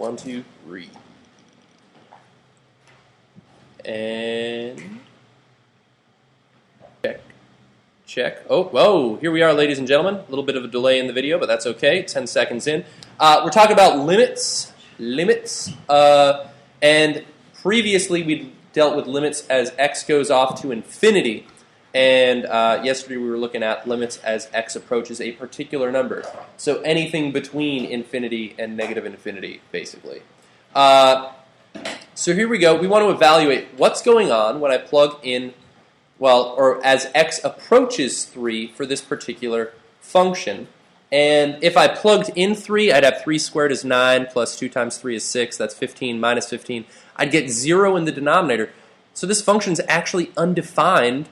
1, 2, 3. And check. Check. Oh, whoa, here we are, ladies and gentlemen. A little bit of a delay in the video, but that's okay. 10 seconds in. We're talking about limits. And previously we dealt with limits as x goes off to infinity. And yesterday we were looking at limits as x approaches a particular number. So anything between infinity and negative infinity, basically. So here we go. We want to evaluate what's going on when I plug in, well, or as x approaches 3 for this particular function. And if I plugged in 3, I'd have 3 squared is 9, plus 2 times 3 is 6. That's 15 minus 15. I'd get 0 in the denominator. So this function is actually undefined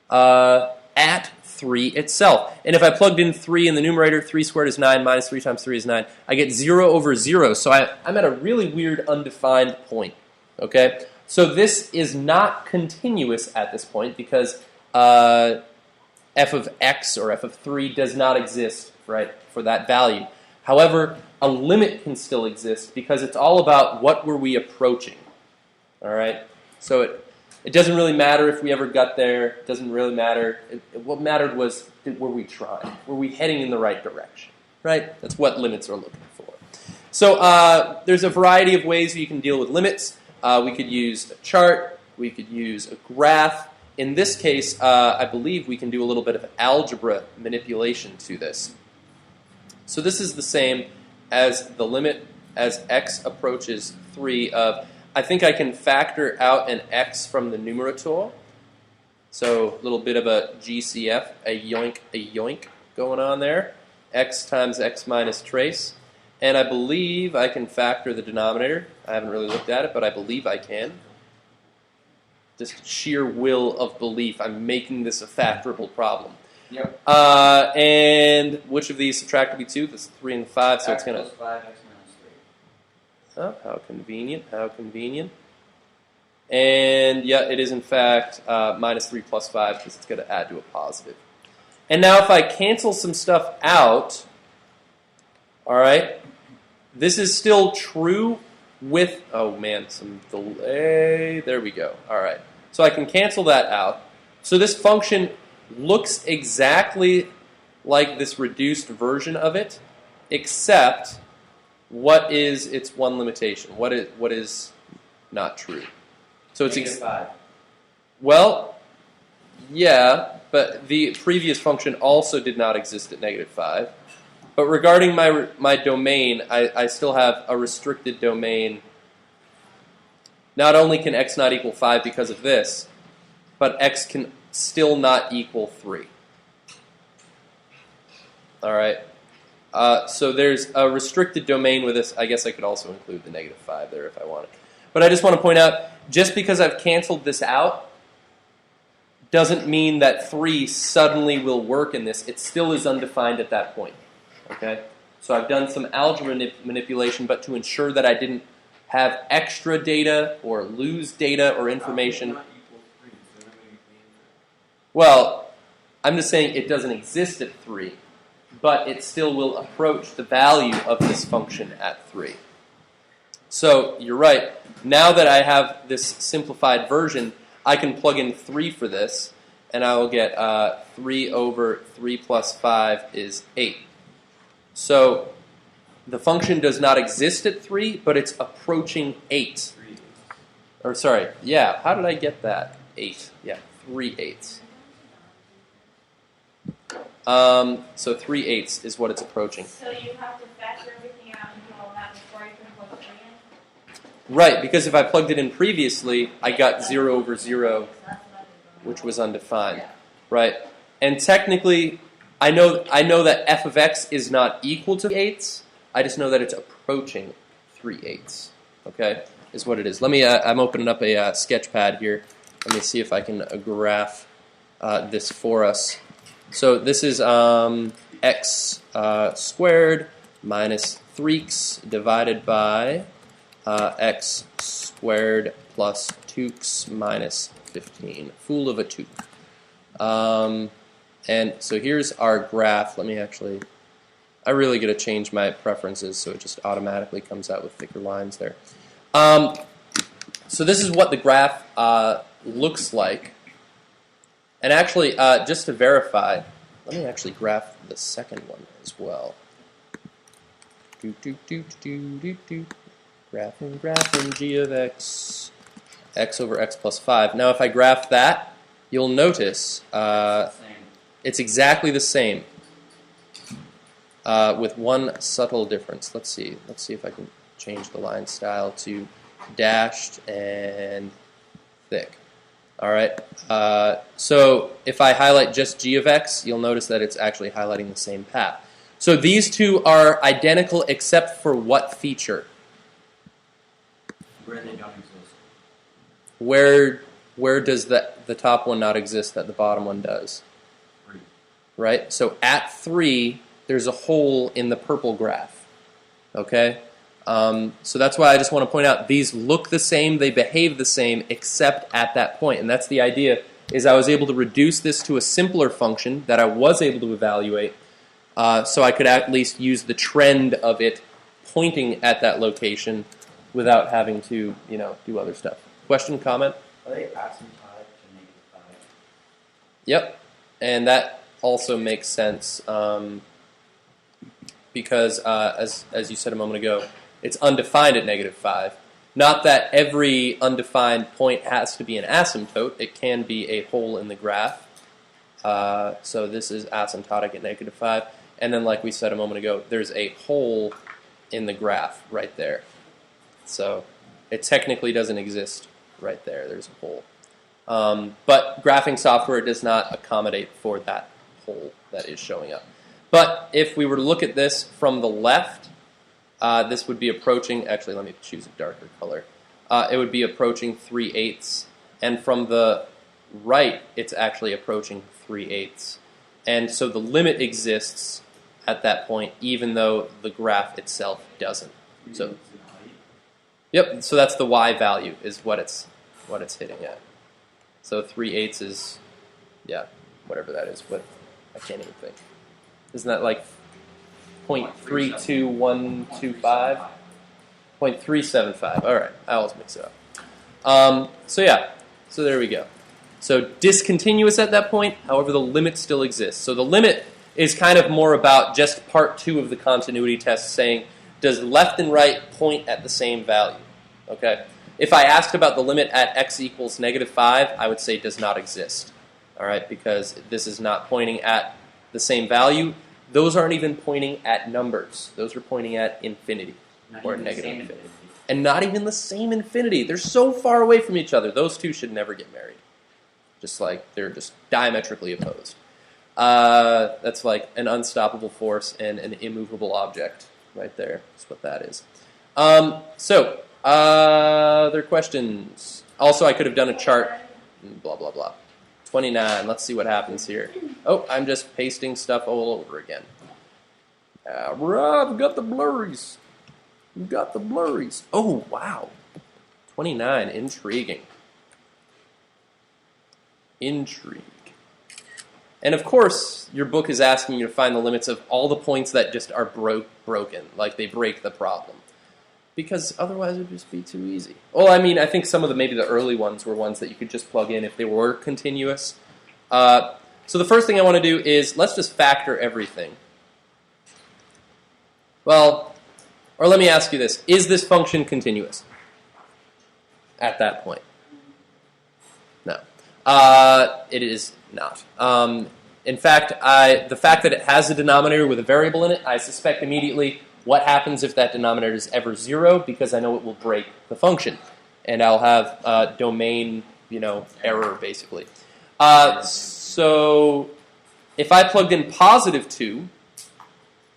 at 3 itself. And if I plugged in 3 in the numerator, 3 squared is 9, minus 3 times 3 is 9, I get 0 over 0. So I'm at a really weird undefined point. Okay? So this is not continuous at this point because f of x or f of 3 does not exist, right, for that value. However, a limit can still exist because it's all about what were we approaching. All right? So it doesn't really matter if we ever got there. It doesn't really matter. What mattered was, were we trying? Were we heading in the right direction? Right? That's what limits are looking for. So there's a variety of ways you can deal with limits. We could use a chart. We could use a graph. In this case, I believe we can do a little bit of algebra manipulation to this. So this is the same as the limit as x approaches 3 of, I think I can factor out an x from the numerator. So a little bit of a GCF, a yoink going on there. X times x minus trace. And I believe I can factor the denominator. I haven't really looked at it, but I believe I can. Just sheer will of belief. I'm making this a factorable problem. Yep. And which of these subtracted be 2? This is 3 and 5, so it's going to... 5, x minus 3. Oh, how convenient, how convenient. And yeah, it is in fact minus 3 plus 5 because it's going to add to a positive. And now if I cancel some stuff out, all right, this is still true with, oh man, some delay. There we go. All right. So I can cancel that out. So this function looks exactly like this reduced version of it, except what is its one limitation? What is not true? So it's -5. Well, yeah, but the previous function also did not exist at -5. But regarding my domain, I still have a restricted domain. Not only can x not equal 5 because of this, but x can still not equal 3. All right. So there's a restricted domain with this. I guess I could also include the -5 there if I wanted. But I just want to point out, just because I've canceled this out doesn't mean that 3 suddenly will work in this. It still is undefined at that point. Okay? So I've done some algebra manipulation, but to ensure that I didn't have extra data or lose data or information. Well, I'm just saying it doesn't exist at 3. But it still will approach the value of this function at 3. So you're right. Now that I have this simplified version, I can plug in 3 for this, and I will get 3 over 3 plus 5 is 8. So the function does not exist at 3, but it's approaching 8. Or sorry, yeah, how did I get that? 8. Yeah, 3/8. So 3/8 is what it's approaching. So you have to factor everything out and do all that before you can plug 3 in? Right, because if I plugged it in previously, I got 0 over 0, which was undefined. Yeah. Right, and technically, I know that f of x is not equal to 8. I just know that it's approaching 3/8. Okay, is what it is. Let me. I'm opening up a sketch pad here. Let me see if I can graph this for us. So this is x squared minus 3x divided by x squared plus 2x minus 15. Fool of a 2. And so here's our graph. Let me actually I really got to change my preferences so it just automatically comes out with thicker lines there. So this is what the graph looks like. And actually, just to verify, let me actually graph the second one as well. Graphing g of x over x plus 5. Now if I graph that, you'll notice it's exactly the same with one subtle difference. Let's see if I can change the line style to dashed and thick. All right. So if I highlight just g of x, you'll notice that it's actually highlighting the same path. So these two are identical except for what feature? Where they don't exist. Where does the top one not exist that the bottom one does? 3. Right? So at 3, there's a hole in the purple graph. Okay? So that's why I just want to point out these look the same, they behave the same, except at that point. And that's the idea, is I was able to reduce this to a simpler function that I was able to evaluate, so I could at least use the trend of it pointing at that location without having to, do other stuff. Question, comment? Are they asymptotic to -5? Yep, and that also makes sense because, as you said a moment ago, it's undefined at -5. Not that every undefined point has to be an asymptote. It can be a hole in the graph. So this is asymptotic at -5. And then, like we said a moment ago, there's a hole in the graph right there. So it technically doesn't exist right there. There's a hole. But graphing software does not accommodate for that hole that is showing up. But if we were to look at this from the left, this would be approaching, actually let me choose a darker color. It would be approaching 3/8. And from the right, it's actually approaching 3/8. And so the limit exists at that point, even though the graph itself doesn't. So, yep, so that's the y value is what it's hitting at. So 3/8 is, yeah, whatever that is. I can't even think. Isn't that like 0.32125? 0.375. All right, I always mix it up. So yeah, so there we go. So discontinuous at that point, however, the limit still exists. So the limit is kind of more about just part 2 of the continuity test saying, does left and right point at the same value? Okay. If I asked about the limit at x equals -5, I would say does not exist. All right, because this is not pointing at the same value. Those aren't even pointing at numbers. Those are pointing at infinity or negative infinity. And not even the same infinity. They're so far away from each other. Those two should never get married. Just like they're just diametrically opposed. That's like an unstoppable force and an immovable object right there. That's what that is. Other questions? Also, I could have done a chart. Blah, blah, blah. 29. Let's see what happens here. Oh, I'm just pasting stuff all over again. Rob, got the blurries. You got the blurries. Oh, wow. 29. Intriguing. Intrigue. And of course, your book is asking you to find the limits of all the points that just are broken, like they break the problem. Because otherwise it would just be too easy. Well, I mean, I think some of maybe the early ones were ones that you could just plug in if they were continuous. So the first thing I want to do is let's just factor everything. Well, or let me ask you this. Is this function continuous at that point? No. It is not. In fact, the fact that it has a denominator with a variable in it, I suspect immediately what happens if that denominator is ever 0, because I know it will break the function. And I'll have domain, error, basically. So if I plugged in +2,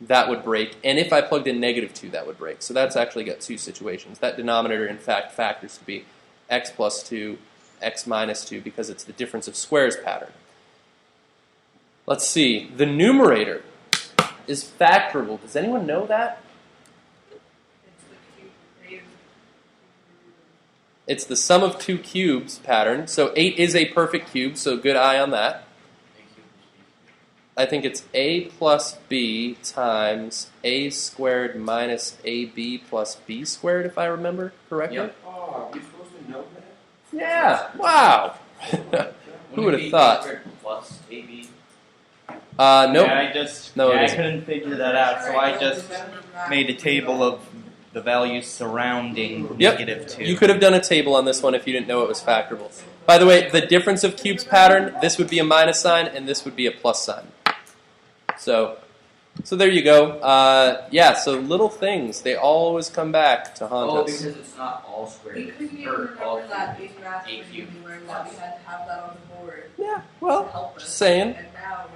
that would break. And if I plugged in -2, that would break. So that's actually got 2 situations. That denominator, in fact, factors to be x plus 2, x minus 2, because it's the difference of squares pattern. Let's see. The numerator is factorable. Does anyone know that? It's the sum of 2 cubes pattern. So 8 is a perfect cube, so good eye on that. I think it's a plus b times a squared minus ab plus b squared, if I remember correctly. Yep. Oh, are we supposed to know that? Yeah. Wow. Who would have thought? Plus AB. Nope. Yeah, I couldn't figure that out, so I just made a table of the values surrounding Yep. -2. You could have done a table on this one if you didn't know it was factorable. By the way, the difference of cubes pattern, this would be a minus sign and this would be a plus sign. So there you go. Yeah, so little things, they always come back to haunt Oh, us. because it's not all squared. Because we Or didn't all remember that cubed. AdvMath A was cubed learned that we plus. had to have that on the board Yeah, to well, help us. just saying. And now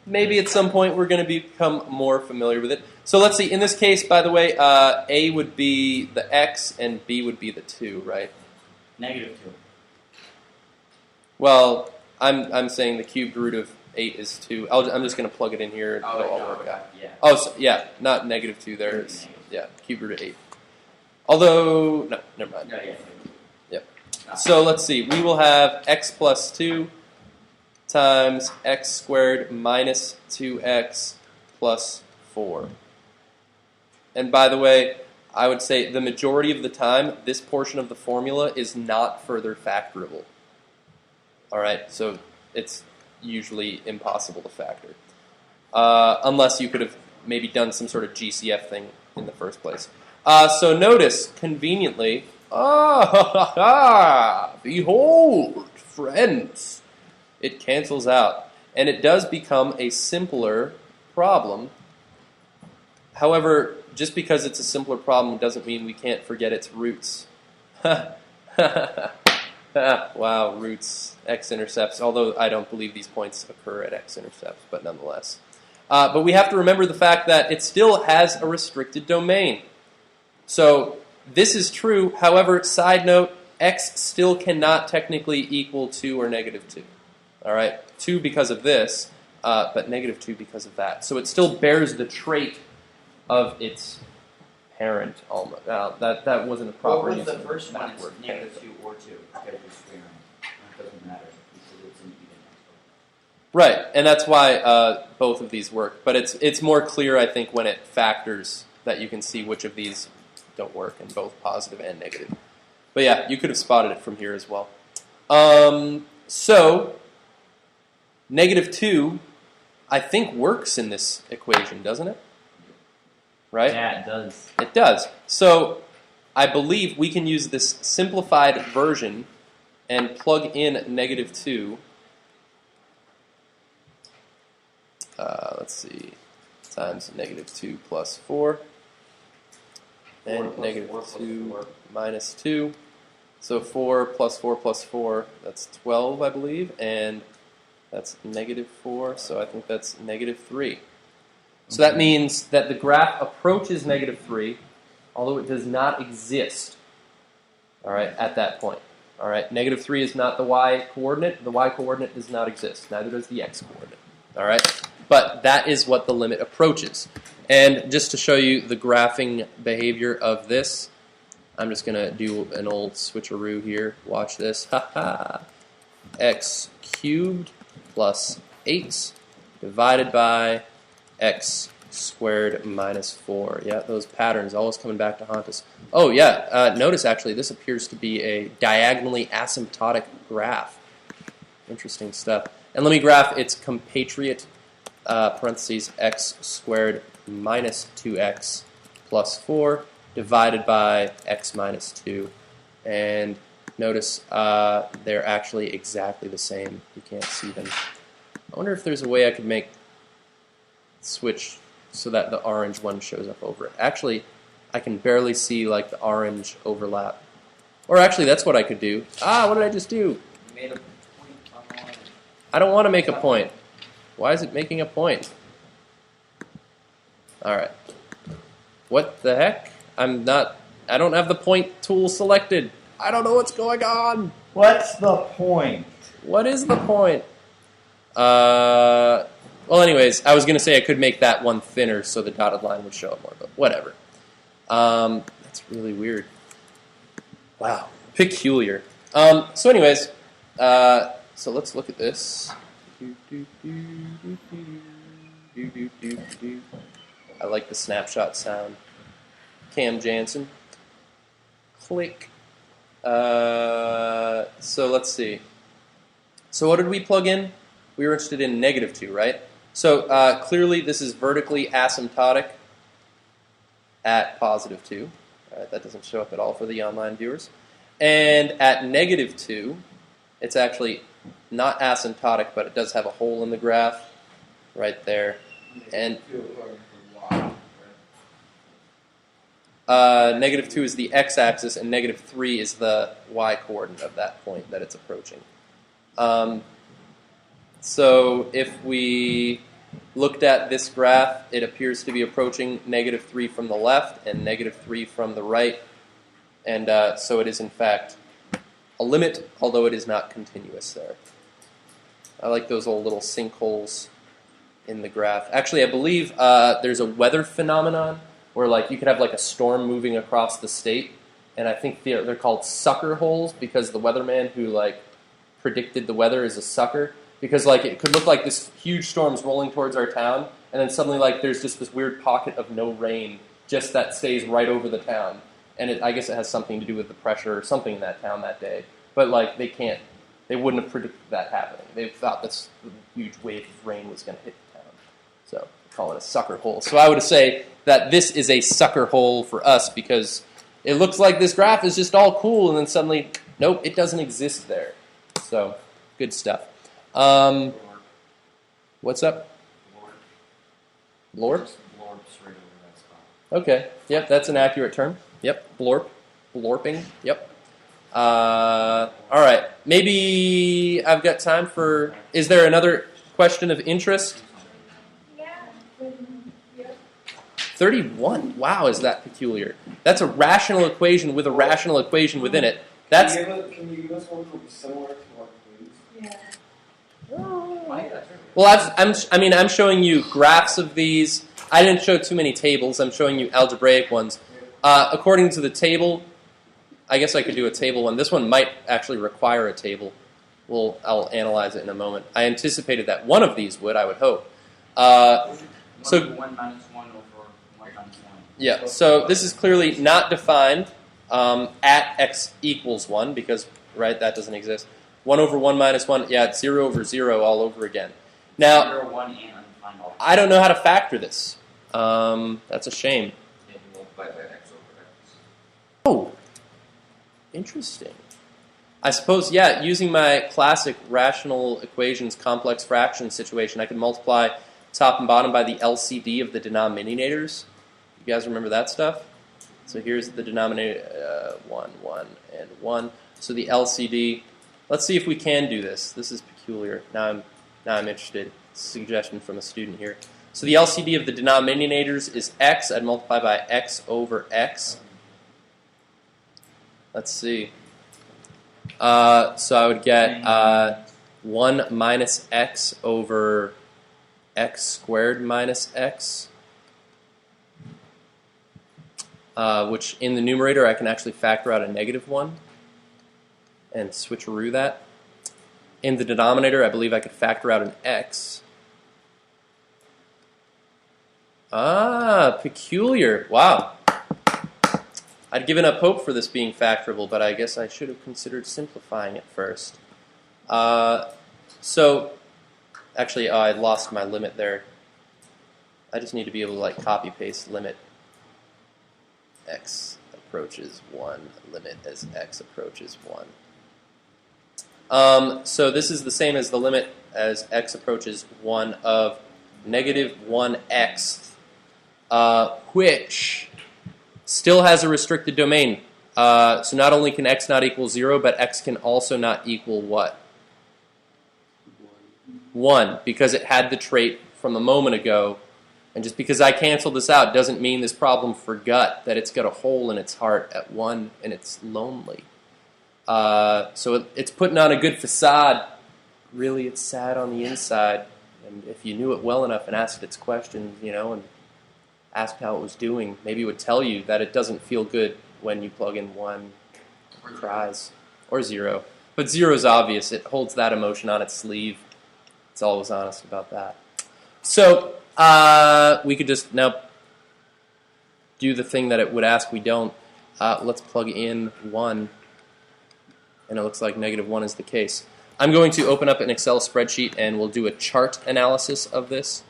Maybe at some point we're going to become more familiar with it. So let's see. In this case, by the way, A would be the x and B would be the 2, right? -2. Well, I'm saying the cubed root of 8 is 2. I'm just going to plug it in here and Oh, it'll all no, work out. yeah. Oh, so, yeah, not -2 there. It's, yeah, cubed root of 8. Although, no, never mind. Yeah, yeah. Yep. Ah. So let's see. We will have x plus 2 times x squared minus 2x plus 4. And by the way, I would say the majority of the time, this portion of the formula is not further factorable. All right, so it's usually impossible to factor. Unless you could have maybe done some sort of GCF thing in the first place. So notice, conveniently, behold, friends, it cancels out. And it does become a simpler problem. However, just because it's a simpler problem doesn't mean we can't forget its roots. Wow, roots, x-intercepts, although I don't believe these points occur at x-intercepts, but nonetheless. But we have to remember the fact that it still has a restricted domain. So this is true, however, side note, x still cannot technically equal 2 or -2. All right, 2 because of this, but -2 because of that. So it still bears the trait of its parent almost. That wasn't a proper What use was the of first one? that It's word. -2 or 2 because you're squaring. It doesn't matter because it's an even number. Right, and that's why both of these work. But it's more clear, I think, when it factors that you can see which of these don't work, in both positive and negative. But yeah, you could have spotted it from here as well. So, -2, I think, works in this equation, doesn't it? Right? Yeah, it does. It does. So, I believe we can use this simplified version and plug in -2. Let's see, times -2 plus 4, and -2 minus 2. So 4 plus 4 plus 4, that's 12, I believe, and that's -4, so I think that's -3. So that means that the graph approaches -3, although it does not exist, all right, at that point. All right, -3 is not the y-coordinate. The y-coordinate does not exist. Neither does the x-coordinate. All right, but that is what the limit approaches. And just to show you the graphing behavior of this, I'm just going to do an old switcheroo here. Watch this. X cubed plus 8 divided by x squared minus 4. Yeah, those patterns always coming back to haunt us. Oh, yeah, notice actually this appears to be a diagonally asymptotic graph. Interesting stuff. And let me graph its compatriot, parentheses, x squared minus 2x plus 4 divided by x minus 2. And notice they're actually exactly the same. You can't see them. I wonder if there's a way I could make switch so that the orange one shows up over it. Actually, I can barely see like the orange overlap. Or actually, that's what I could do. What did I just do? You made a point on the line. I don't want to make a point. Why is it making a point? All right. What the heck? I don't have the point tool selected. I don't know what's going on. What's the point? What is the point? Well, anyways, I was going to say I could make that one thinner so the dotted line would show up more, but whatever. That's really weird. Wow. Peculiar. So anyways, so let's look at this. I like the snapshot sound. Cam Jansen. Click. So let's see. So what did we plug in? We were interested in -2, right? So clearly this is vertically asymptotic at +2. All right, that doesn't show up at all for the online viewers. And at -2, it's actually not asymptotic, but it does have a hole in the graph right there. And -2 is the x-axis, and -3 is the y-coordinate of that point that it's approaching. So if we looked at this graph, it appears to be approaching -3 from the left and -3 from the right. And so it is, in fact, a limit, although it is not continuous there. I like those old little sinkholes in the graph. Actually, I believe there's a weather phenomenon where like you could have like a storm moving across the state, and I think they're called sucker holes because the weatherman who like predicted the weather is a sucker. Because like it could look like this huge storm's rolling towards our town, and then suddenly like there's just this weird pocket of no rain just that stays right over the town. And I guess it has something to do with the pressure or something in that town that day. But like they wouldn't have predicted that happening. They thought this huge wave of rain was going to hit the town. So they call it a sucker hole. So I would say that this is a sucker hole for us because it looks like this graph is just all cool, and then suddenly, nope, it doesn't exist there. So good stuff. What's up? Blorp? Okay. Yep, that's an accurate term. Yep. Blorp. Blorping. Yep. All right. Maybe I've got time for... Is there another question of interest? Yeah. 31. Wow, is that peculiar? That's a rational equation with a rational equation within it. That's... Can you give us one similar to what, please? Yeah. Well, I'm showing you graphs of these. I didn't show too many tables. I'm showing you algebraic ones. According to the table, I guess I could do a table one. This one might actually require a table. I'll analyze it in a moment. I anticipated that one of these would, I would hope. So 1 minus 1 over 1 minus 1. Yeah, so this is clearly not defined at x equals 1 because, right, that doesn't exist. 1 over 1 minus 1, yeah, it's 0 over 0 all over again. Now, 0, 1, and undefined all. I don't know how to factor this. That's a shame. And you multiply by x over x. Oh, interesting. I suppose, yeah, using my classic rational equations complex fraction situation, I could multiply top and bottom by the LCD of the denominators. You guys remember that stuff? So here's the denominator, 1, 1, and 1. So the LCD... Let's see if we can do this. This is peculiar. Now I'm interested. Suggestion from a student here. So the LCD of the denominators is x. I'd multiply by x over x. Let's see. So I would get 1 minus x over x squared minus x, which in the numerator I can actually factor out a -1 and switcheroo that. In the denominator, I believe I could factor out an x. Ah, peculiar. Wow. I'd given up hope for this being factorable, but I guess I should have considered simplifying it first. So, actually, I lost my limit there. I just need to be able to like copy-paste limit x approaches 1, limit as x approaches 1. So this is the same as the limit as x approaches 1 of -1x, which still has a restricted domain. So not only can x not equal 0, but x can also not equal what? 1, because it had the trait from a moment ago. And just because I canceled this out doesn't mean this problem forgot that it's got a hole in its heart at 1 and it's lonely. So it's putting on a good facade. Really, it's sad on the inside. And if you knew it well enough and asked its questions, and asked how it was doing, maybe it would tell you that it doesn't feel good when you plug in 1, cries, or 0. But 0 is obvious. It holds that emotion on its sleeve. It's always honest about that. So We could just now do the thing that it would ask we don't. Let's plug in 1, and it looks like -1 is the case. I'm going to open up an Excel spreadsheet, and we'll do a chart analysis of this.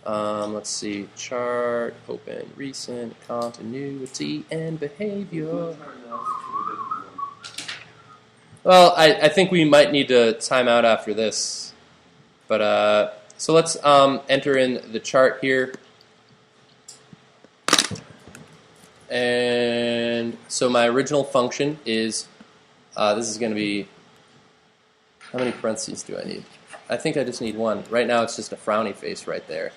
Let's see, chart, open, recent, continuity, and behavior. Well, I think we might need to time out after this. But so let's enter in the chart here. And so my original function is, this is going to be, how many parentheses do I need? I think I just need 1. Right now it's just a frowny face right there.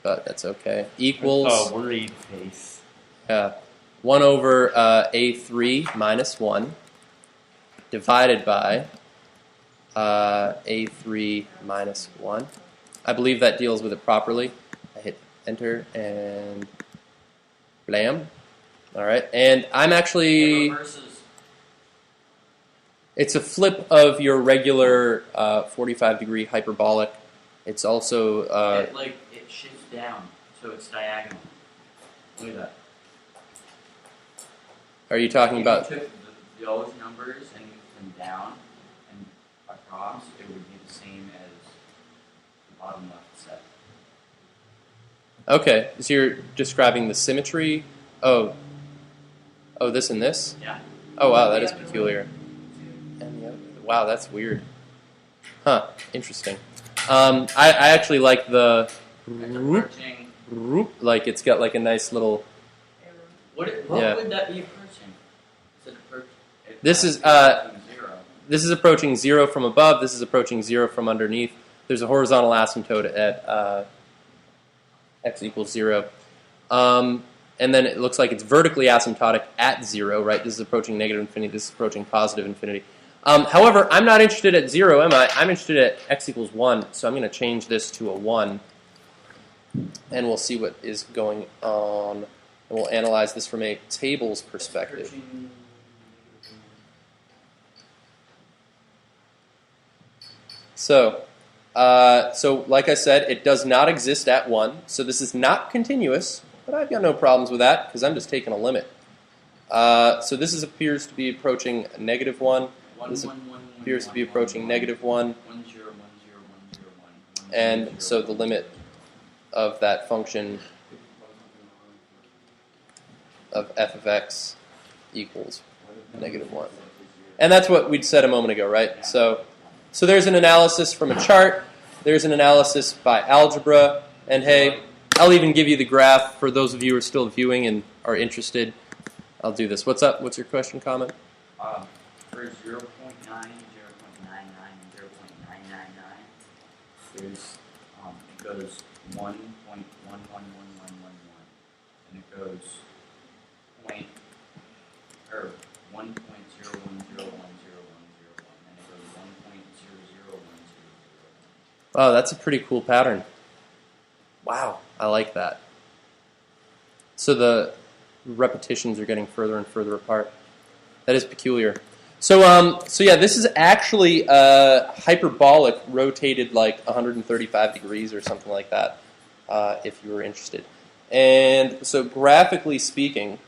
But that's okay. Equals, Oh, worried face. 1 over A3 minus 1 divided by A3 minus 1. I believe that deals with it properly. I hit enter and blam. All right, and I'm actually... It's a flip of your regular 45-degree hyperbolic. It's also... it shifts down, so it's diagonal. Look at that. Are you talking about... If you took those numbers and moved them down and across, it would be the same as the bottom left set. Okay, so you're describing the symmetry? Oh, this and this? Yeah. Oh, wow, that is peculiar. And the other, wow, that's weird. Huh, interesting. I actually like the... Like it's got like a nice little... What Yeah. would that be approaching? Is it This is, approaching 0. This is approaching 0 from above. This is approaching 0 from underneath. There's a horizontal asymptote at x equals 0. And then it looks like it's vertically asymptotic at 0, right? This is approaching negative infinity. This is approaching positive infinity. However, I'm not interested at 0, am I? I'm interested at x equals 1, so I'm going to change this to a 1. And we'll see what is going on. And we'll analyze this from a tables perspective. So like I said, it does not exist at 1. So this is not continuous, but I've got no problems with that because I'm just taking a limit. So this appears to be approaching -1. This appears to be approaching -1. And so the limit of that function of f of x equals -1. And that's what we'd said a moment ago, right? So there's an analysis from a chart. There's an analysis by algebra. And hey, I'll even give you the graph for those of you who are still viewing and are interested. I'll do this. What's up? What's your question, comment? For 0.9, 0.99, and 0.999, there's it goes 1.111111, and it goes 1.01010101, and it goes 1.00100. Wow, that's a pretty cool pattern. Wow, I like that. So the repetitions are getting further and further apart. That is peculiar. So yeah, this is actually hyperbolic rotated like 135 degrees or something like that, if you were interested. And so graphically speaking,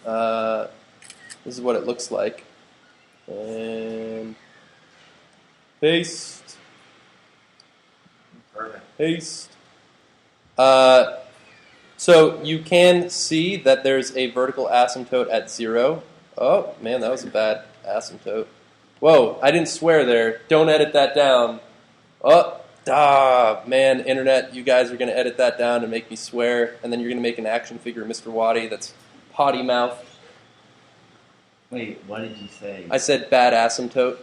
this is what it looks like. And paste. Perfect. Paste. So you can see that there's a vertical asymptote at 0. Oh, man, that was a bad asymptote. Whoa, I didn't swear there. Don't edit that down. Man, internet, you guys are going to edit that down and make me swear, and then you're going to make an action figure of Mr. Waddy that's potty mouth. Wait, what did you say? I said bad asymptote.